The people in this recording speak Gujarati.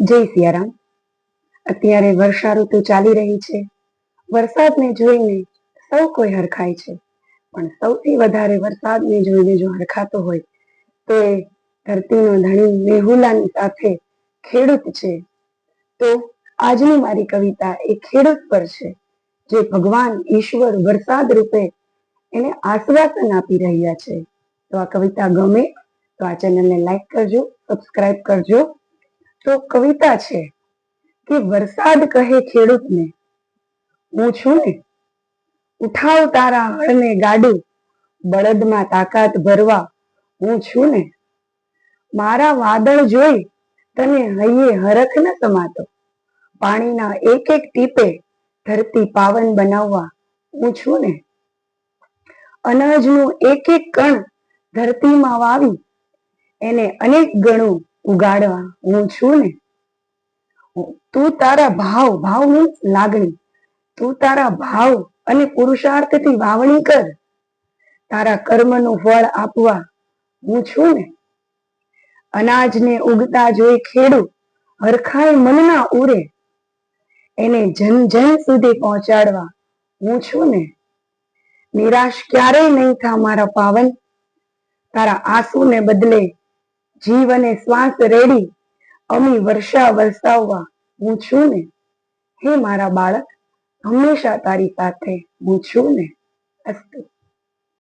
જય સિયારામ। અત્યારે વર્ષા ઋતુ ચાલી રહી છે। વરસાદને જોઈને સૌ કોઈ હરખાય છે, પણ સૌથી વધારે વરસાદને જોઈને જો હરખાતો હોય તો એ ધરતીનો ધણી મેહુલાની સાથે ખેડૂત છે। તો આજની મારી કવિતા એ ખેડૂત પર છે, જે ભગવાન ઈશ્વર વરસાદ રૂપે એને આશ્વાસન આપી રહ્યા છે। તો આ કવિતા ગમે તો આ ચેનલને લાઈક કરજો, સબસ્ક્રાઇબ કરજો। તો કવિતા છે કે વરસાદ કહે ખેડૂતને, હું છું ને, ઉઠાવ તારા હળને ગાડું, બળદમાં તાકાત ભરવા હું છું ને। મારા વાદળ જોઈ તને હૈયે હરખ ન સમાતો, પાણીના એક એક ટીપે ધરતી પાવન બનાવવા હું છું ને। અનાજનું એક એક કણ ધરતીમાં વાવી એને અનેક ગણું ઉગાડવા હું છું ને। તું તારા ભાવ મીન્સ લાગણી, તું તારા ભાવ અને પુરુષાર્થથી વાવણી કર, તારા કર્મનું ફળ આપવા હું છું ને। અનાજને ઉગતા જોઈ ખેડૂત હરખાય મનના ઉરે, એને જન જન સુધી પહોંચાડવા હું છું ને। નિરાશ ક્યારેય નહીં થા મારા પાવન, તારા આંસુને બદલે જીવ અને શ્વાસ રેડી અમી વર્ષા વરસાવવા હું છું ને। હે મારા બાળક, હંમેશા તારી સાથે હું છું ને। અસ્તુ।